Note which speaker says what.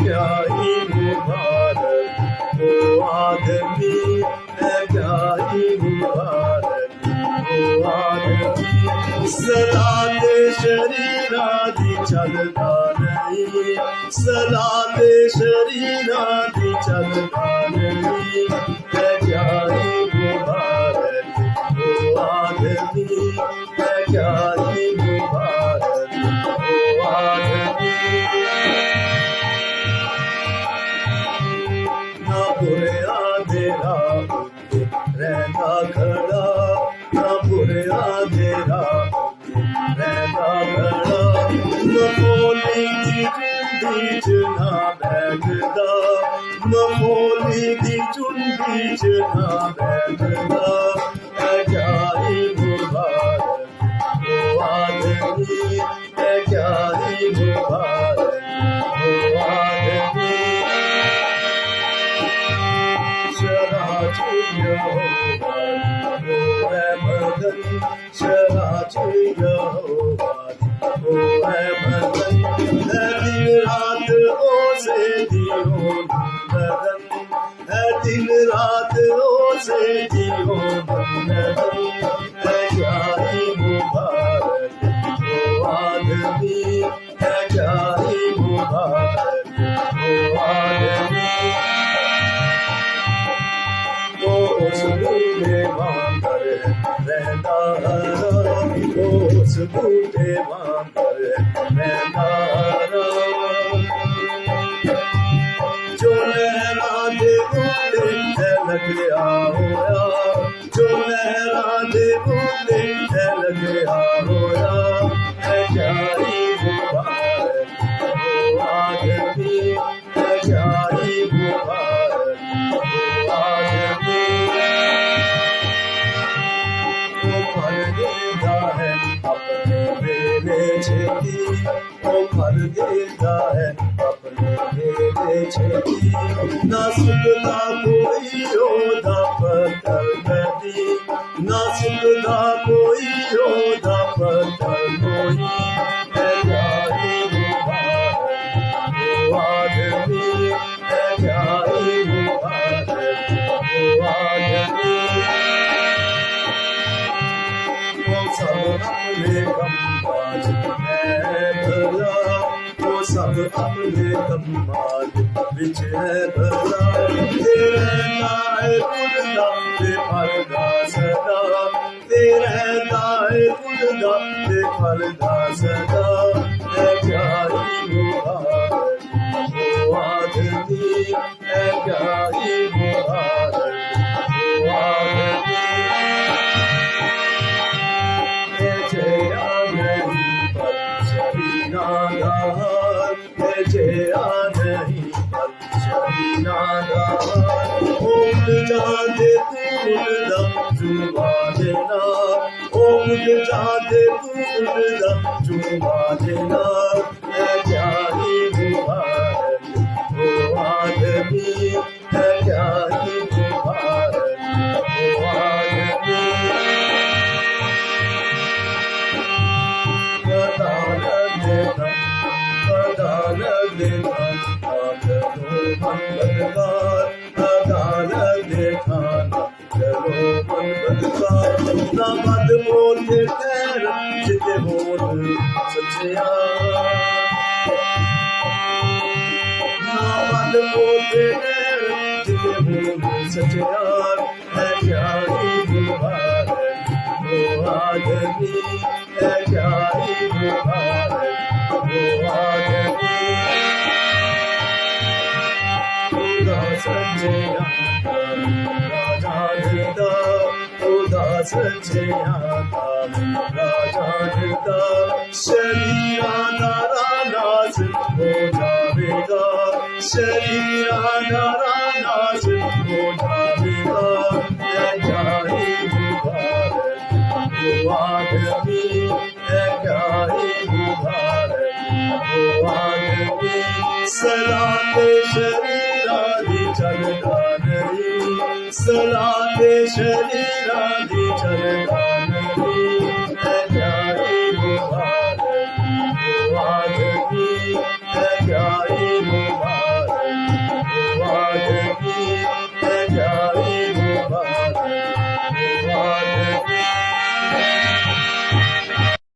Speaker 1: क्या ही मुबारक वो आदमी है, क्या ही मुबारक वो आदमी। सलाते शरीरा दी चलता नहीं, सलाते शरीरा दी चलता नहीं, है क्या ही मुबारक वो आदमी है, क्या ही मुबारक वो आदमी। ना बुरा तेरा रहता खड़ा, ना बुरा तेरा रहता खड़ा, मखोली दी चुंडी च ना बैठदा, मखोली दी चुंडी च ना बैठदा, है क्या ही मुबारक वो आदमी है, क्या ही मुबारक वो आदमी। शराची यहोवा वो है मदन, शराची यहोवा वो है मदन, है दिन रात ओसे दियो बंदन, है दिन रात ओसे दियो बंदन, है क्या ही मुबारक वो आदमी है, क्या ही मुबारक वो आदमी। वो उस बूढ़े मांगर रहता हरा, वो उस बूढ़े मांगर रहता हरा, जो लहरा दे बूढ़े लग गया होया, जो लहरा दे बूढ़े लग गया होया, है क्या ही मुबारक वो आदमी है, क्या ही मुबारक वो आदमी। वो भर देता है अपने मेरे छेती, वो भर देता है अपने मेरे छेती, ना सुनता कोई रोदा पत्थर नदी, ना सुनता कोई रोदा पत्थर कोई, है क्या ही मुबारक वो आदमी है, क्या ही मुबारक वो आदमी। वो सब अपने कमाल है भला, वो सब अपने कमाल विच है भला, तेरा नाए खुदा ते फलदा सदा, तेरा नाए खुदा ते फलदा सदा, है क्या ही मुबारक वो आदमी है, क्या ही मुबारक वो आदमी। जया नहीं पर शरीनादार, जया नहीं पर शरीनादार, ओम जाते पूर्णा जुबा देना, ओम जाते पूर्णा जुबा देना, है क्या ही मुबारक वो आदमी है, क्या ही मुबारक वो आदमी। अदालत देखा चलो मन बदकार, अदालत देखा चलो मन बदकार, ना मद बोले खैर जिते बोल सचिया, ना मद बोले खैर जिते बोल सचिया, है क्या ही मुबारक वो आदमी है, क्या ही मुबारक वो आदमी। खुदा सच्चे राजा दिता, खुदा सच्चे राजा दिता, शरीरा नाराज हो जावेगा, शरीरा नाराज हो जावेगा, है क्या ही मुबारक वो आदमी है, क्या ही मुबारक वो आदमी। सलाते शरीरा दी चलता नहीं, सलाते शरीरा दी चलता नहीं, है क्या ही मुबारक वो आदमी है, क्या ही मुबारक रे